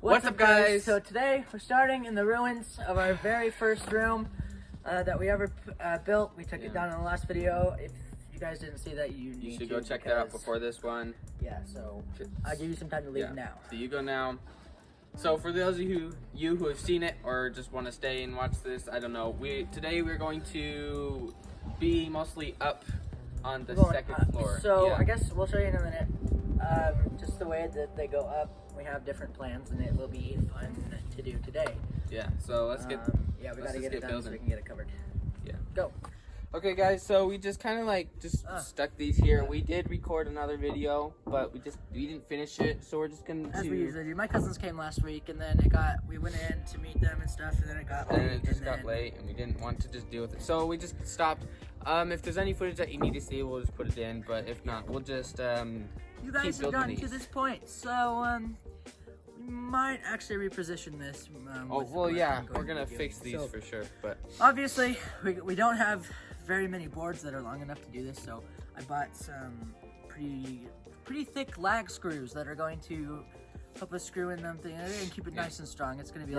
What's up, guys? So today we're starting in the ruins of our very first room that we ever built. We took it down in the last video. If you guys didn't see that, you should go check that out before this one. Yeah, so I'll give you some time to leave now. So you go now. So for those of you who have seen it or just want to stay and watch this, I don't know. Today we're going to be mostly up on the second floor. So I guess we'll show you in a minute. Just the way that they go up. We have different plans, and it will be fun to do today. Yeah. So let's get. Yeah, we gotta get it done building. so we can get it covered. Yeah. Go. Okay, guys. So we just kind of like stuck these here. We did record another video, but we didn't finish it. So we're just gonna. As we usually do. My cousins came last week, and then we went in to meet them and stuff, and then it got late. And it just got late, and we didn't want to just deal with it. So we just stopped. If there's any footage that you need to see, we'll just put it in. But if not, we'll just You guys have gotten to this point, so we might actually reposition this. We're gonna fix these for sure. But obviously, we don't have very many boards that are long enough to do this, so I bought some pretty thick lag screws that are going to help us screw in them and keep it nice and strong. It's gonna be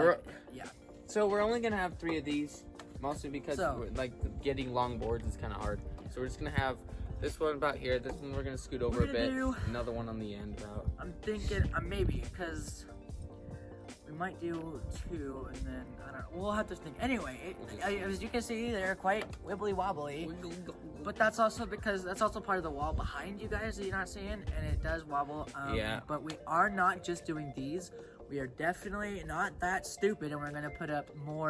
So we're only gonna have 3 of these, mostly because getting long boards is kind of hard. So we're just gonna have this one about here. This one we're gonna scoot over a bit. Another one on the end about. I'm thinking maybe because we might do 2, and then I don't know. We'll have to think. Anyway, as you can see, they're quite wibbly wobbly. But that's also because that's also part of the wall behind you guys that you're not seeing, and it does wobble. But we are not just doing these. We are definitely not that stupid, and we're gonna put up more.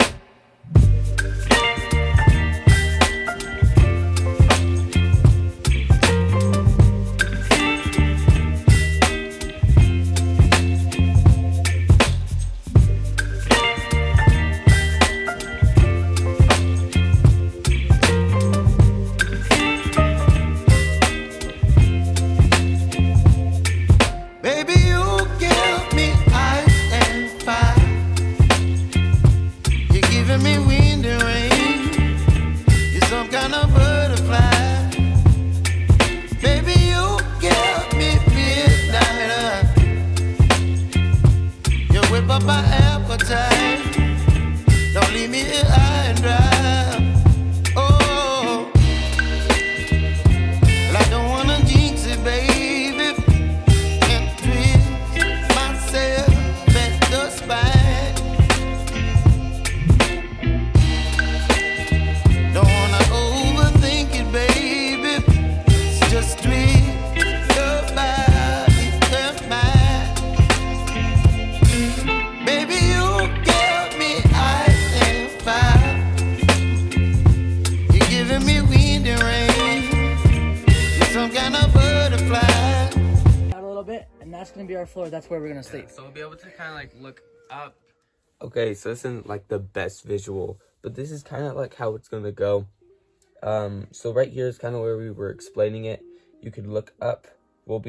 That's gonna be our floor. That's where we're gonna sleep. So we'll be able to kind of like look up. Okay, so this isn't like the best visual, but this is kind of like how it's gonna go. So right here is kind of where we were explaining it. You could look up. We'll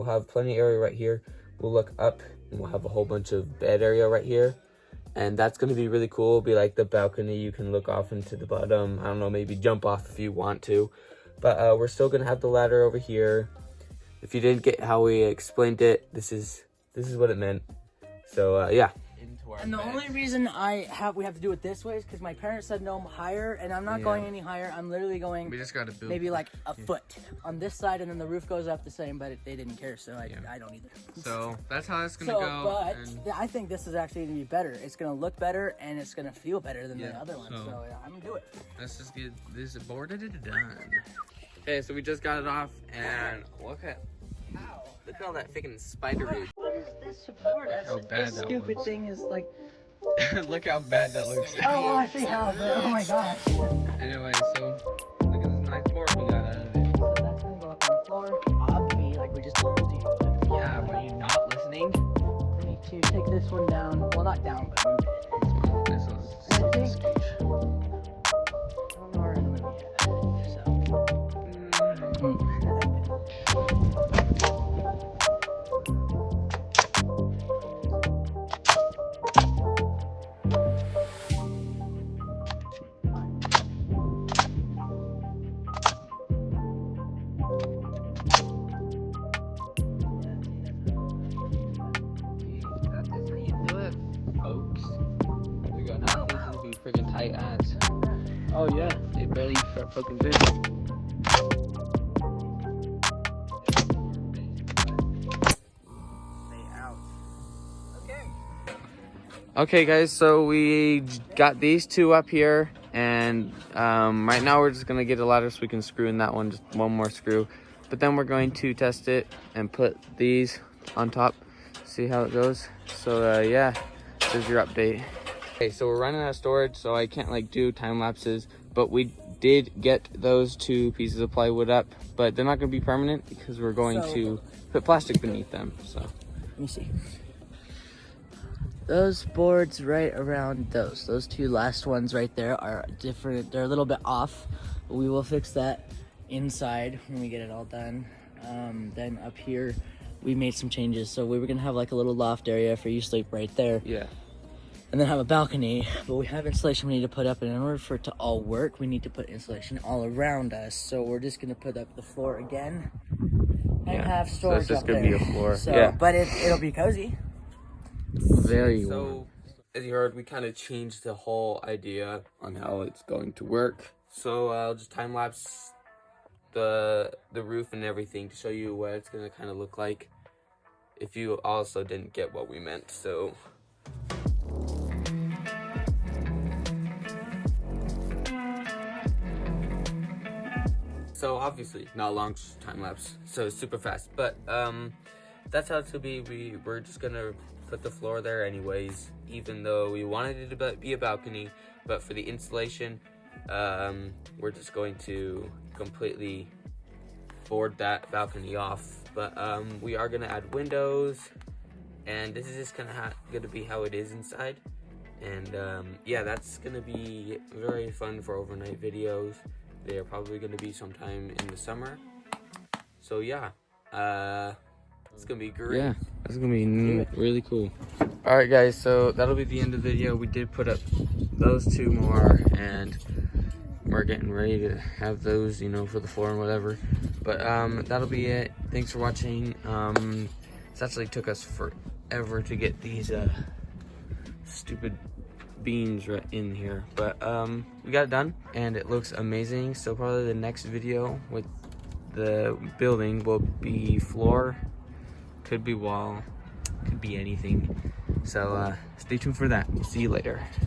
have plenty of area right here. We'll look up and we'll have a whole bunch of bed area right here, and that's gonna be really cool. It'll be like the balcony. You can look off into the bottom. I don't know, maybe jump off if you want to, but we're still gonna have the ladder over here. If you didn't get how we explained it, this is what it meant. So yeah. And the only reason we have to do it this way is because my parents said no higher, and I'm not going any higher. I'm literally going. We just gotta build maybe like a foot on this side, and then the roof goes up the same. But they didn't care, so I don't either. So that's how it's gonna go. But I think this is actually gonna be better. It's gonna look better, and it's gonna feel better than the other one. So I'm gonna do it. Let's just get this boarded done. Okay, so we just got it off, and look at all that freaking spider root. What is this support? How bad this that stupid looks. thing is like. Look how bad that looks. Oh, I see how. Oh my gosh. Anyway, so look at this nice board we got out of it. So that's gonna go up on the floor. Up me, like we just told you. Yeah, but you're not listening. We need to take this one down. Well, not down, but move it. This was. I don't know where I'm gonna be at. freaking tight ass. Oh yeah. They barely fucking fit. Okay guys, so we got these two up here, and right now we're just gonna get a ladder so we can screw in that one, just one more screw. But then we're going to test it and put these on top, see how it goes. So yeah, this is your update. Okay, so we're running out of storage, so I can't like do time lapses, but we did get those two pieces of plywood up, but they're not gonna be permanent because we're going to put plastic beneath them. So let me see. Those boards right around those two last ones right there are different. They're a little bit off. We will fix that inside when we get it all done. Then up here, we made some changes. So we were gonna have like a little loft area for you to sleep right there. yeah. And then have a balcony, but we have insulation we need to put up, and in order for it to all work, we need to put insulation all around us. So we're just gonna put up the floor again and have storage so it's up just gonna there. be a floor. So, yeah. but it'll be cozy. Very warm. As you heard, we kind of changed the whole idea on how it's going to work. So I'll just time lapse the roof and everything to show you what it's gonna kind of look like. If you also didn't get what we meant, so. So obviously not a long time lapse, so it's super fast. But that's how it's gonna be. We're just gonna put the floor there anyways, even though we wanted it to be a balcony. But for the installation, we're just going to completely board that balcony off. But we are gonna add windows, and this is just gonna be how it is inside. And yeah, that's gonna be very fun for overnight videos. They are probably going to be sometime in the summer. So yeah, it's going to be great. Yeah, it's going to be really cool. All right, guys, so that'll be the end of the video. We did put up those two more, and we're getting ready to have those, you know, for the floor and whatever. But that'll be it. Thanks for watching. It actually took us forever to get these stupid beams right in here, but we got it done and it looks amazing. So probably the next video with the building will be floor, could be wall, could be anything. So stay tuned for that. See you later.